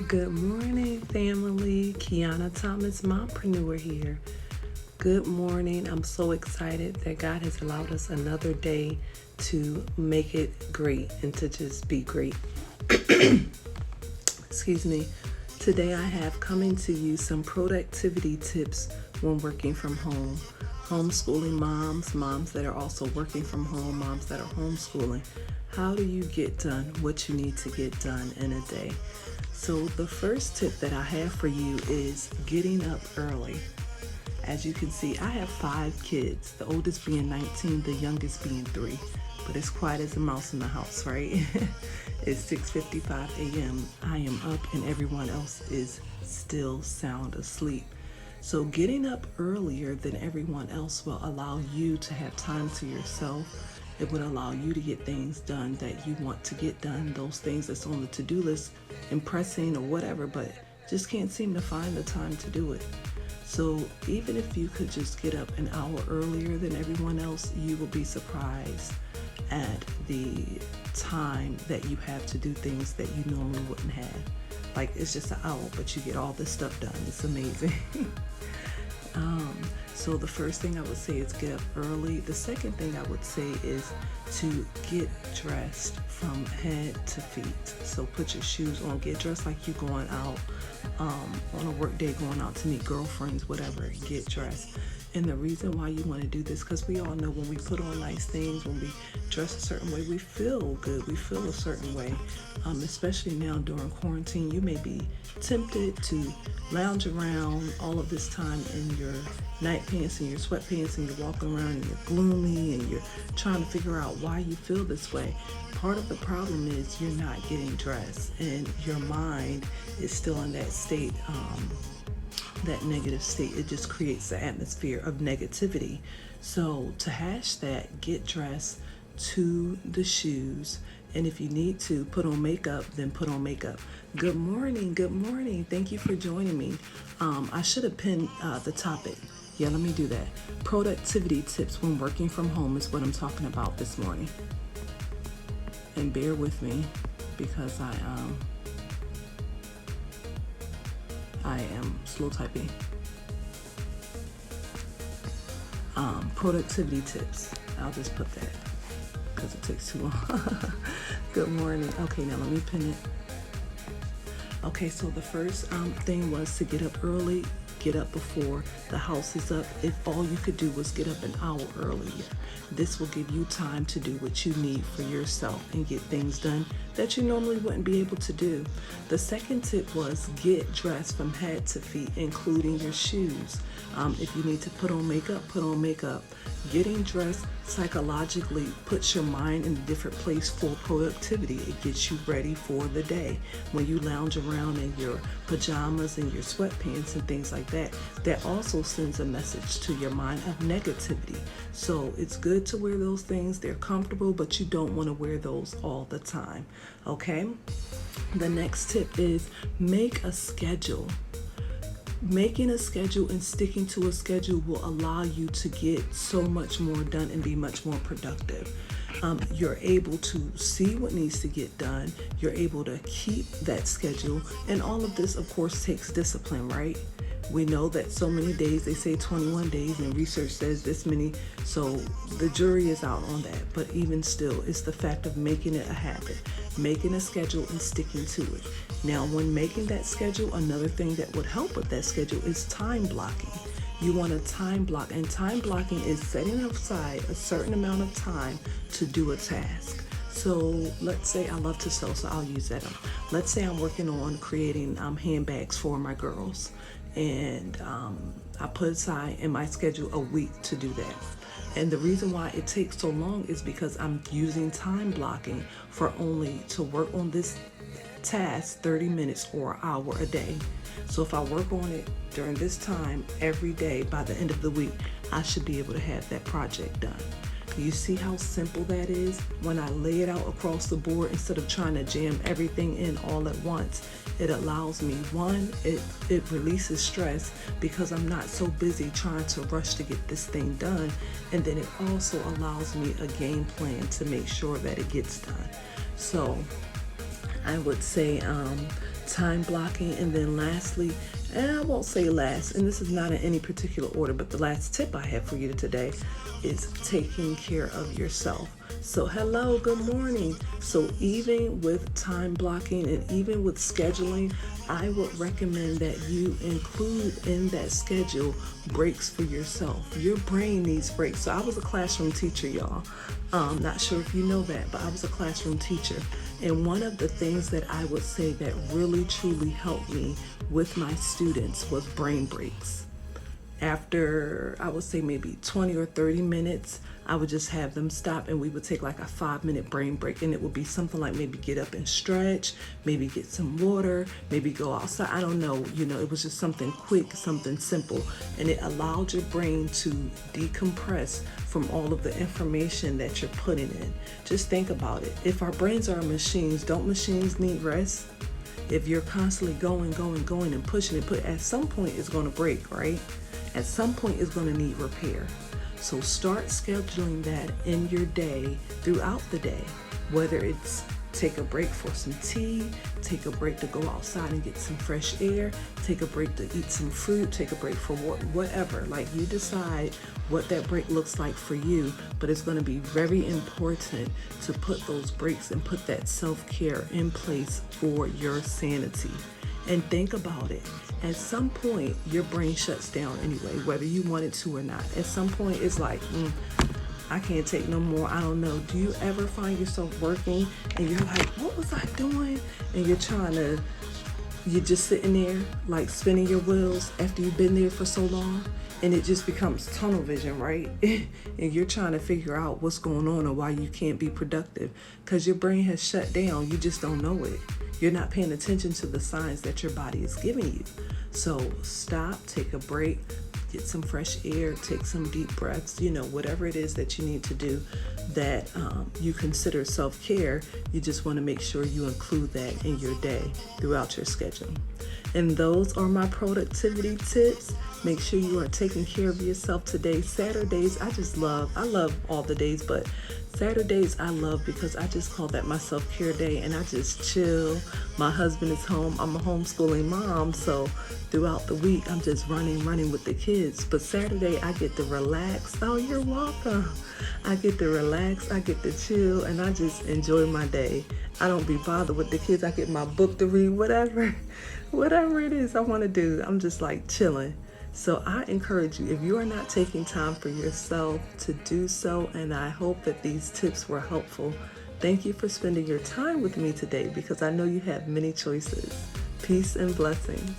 Good morning, family. Kiana Thomas, mompreneur here. Good morning. I'm so excited that God has allowed us another day to make it great and to just be great. Excuse me. Today I have coming to you some productivity tips when working from home. Homeschooling moms, moms that are also working from home, moms that are homeschooling. How do you get done what you need to get done in a day? So the first tip that I have for you is getting up early. As you can see, I have 5 kids, the oldest being 19, the youngest being 3. But it's quiet as a mouse in the house, right? It's 6:55 a.m. I am up and everyone else is still sound asleep. So getting up earlier than everyone else will allow you to have time to yourself. It would allow you to get things done that you want to get done, those things that's on the to-do list, impressing or whatever, but just can't seem to find the time to do it. So even if you could just get up an hour earlier than everyone else, you will be surprised at the time that you have to do things that you normally wouldn't have. Like, it's just an hour, but you get all this stuff done. It's amazing. So the first thing I would say is get up early. The second thing I would say is to get dressed from head to feet. So put your shoes on, get dressed like you're going out on a work day, going out to meet girlfriends, whatever. Get dressed. And the reason why you want to do this, because we all know when we put on nice things, when we dress a certain way, we feel good, we feel a certain way. Especially now during quarantine, you may be tempted to lounge around all of this time in your night pants and your sweatpants, and you're walking around and you're gloomy and you're trying to figure out why you feel this way. Part of the problem is you're not getting dressed and your mind is still in that state, that negative state. It just creates the atmosphere of negativity. So to hash that, get dressed to the shoes, and if you need to put on makeup, then put on makeup. Good morning, good morning. Thank you for joining me. I should have pinned the topic. Yeah, let me do that. Productivity tips when working from home is what I'm talking about this morning. And bear with me because I am slow typing. Productivity tips. I'll just put that because it takes too long. Good morning. Okay, now let me pin it. Okay, so the first thing was to get up early. Get up before the house is up. If all you could do was get up an hour earlier, this will give you time to do what you need for yourself and get things done that you normally wouldn't be able to do. The second tip was get dressed from head to feet, including your shoes. If you need to put on makeup, put on makeup. Getting dressed psychologically puts your mind in a different place for productivity. It gets you ready for the day. When you lounge around in your pajamas and your sweatpants and things like that, that also sends a message to your mind of negativity. So it's good to wear those things. They're comfortable, but you don't want to wear those all the time. Okay? The next tip is make a schedule. Making a schedule and sticking to a schedule will allow you to get so much more done and be much more productive. You're able to see what needs to get done. You're able to keep that schedule. And all of this, of course, takes discipline, right? We know that so many days, they say 21 days, and research says this many. So the jury is out on that. But even still, it's the fact of making it a habit, making a schedule and sticking to it. Now, when making that schedule, another thing that would help with that schedule is time blocking. You want a time block, and time blocking is setting aside a certain amount of time to do a task. So let's say I love to sew, so I'll use that. Let's say I'm working on creating handbags for my girls, and I put aside in my schedule a week to do that. And the reason why it takes so long is because I'm using time blocking for only to work on this task 30 minutes or an hour a day. So if I work on it during this time every day, by the end of the week, I should be able to have that project done. You see how simple that is? When I lay it out across the board instead of trying to jam everything in all at once, it allows me, one, it releases stress because I'm not so busy trying to rush to get this thing done. And then it also allows me a game plan to make sure that it gets done. So I would say time blocking, and then lastly, and I won't say last, and this is not in any particular order, but the last tip I have for you today is taking care of yourself. So hello, good morning. So even with time blocking and even with scheduling, I would recommend that you include in that schedule breaks for yourself. Your brain needs breaks. So I was a classroom teacher, y'all. Not sure if you know that, but I was a classroom teacher. And one of the things that I would say that really truly helped me with my students was brain breaks. After, I would say maybe 20 or 30 minutes, I would just have them stop and we would take like a 5-minute brain break, and it would be something like maybe get up and stretch, maybe get some water, maybe go outside. I don't know, it was just something quick, something simple, and it allowed your brain to decompress from all of the information that you're putting in. Just think about it. If our brains are machines, don't machines need rest? If you're constantly going and pushing and at some point it's going to break, right? At some point it's going to need repair. So start scheduling that in your day, throughout the day, whether it's take a break for some tea, take a break to go outside and get some fresh air, take a break to eat some fruit, take a break for whatever. Like, you decide what that break looks like for you, but it's going to be very important to put those breaks and put that self-care in place for your sanity. And think about it. At some point, your brain shuts down anyway, whether you want it to or not. At some point, it's like, I can't take no more. I don't know. Do you ever find yourself working and you're like, what was I doing? And you're just sitting there like spinning your wheels after you've been there for so long, and it just becomes tunnel vision, right? And you're trying to figure out what's going on or why you can't be productive because your brain has shut down. You just don't know it. You're not paying attention to the signs that your body is giving you. So stop, take a break, get some fresh air, take some deep breaths, whatever it is that you need to do that you consider self-care. You just want to make sure you include that in your day throughout your schedule. And those are my productivity tips. Make sure you are taking care of yourself today. Saturdays, I love all the days, but Saturdays I love because I just call that my self-care day, and I just chill. My husband is home. I'm a homeschooling mom, so throughout the week I'm just running with the kids. But Saturday I get to relax. Oh, you're welcome. I get to relax, I get to chill, and I just enjoy my day. I don't be bothered with the kids. I get my book to read, whatever it is I want to do. I'm just like chilling. So I encourage you, if you are not taking time for yourself, to do so, and I hope that these tips were helpful. Thank you for spending your time with me today because I know you have many choices. Peace and blessings.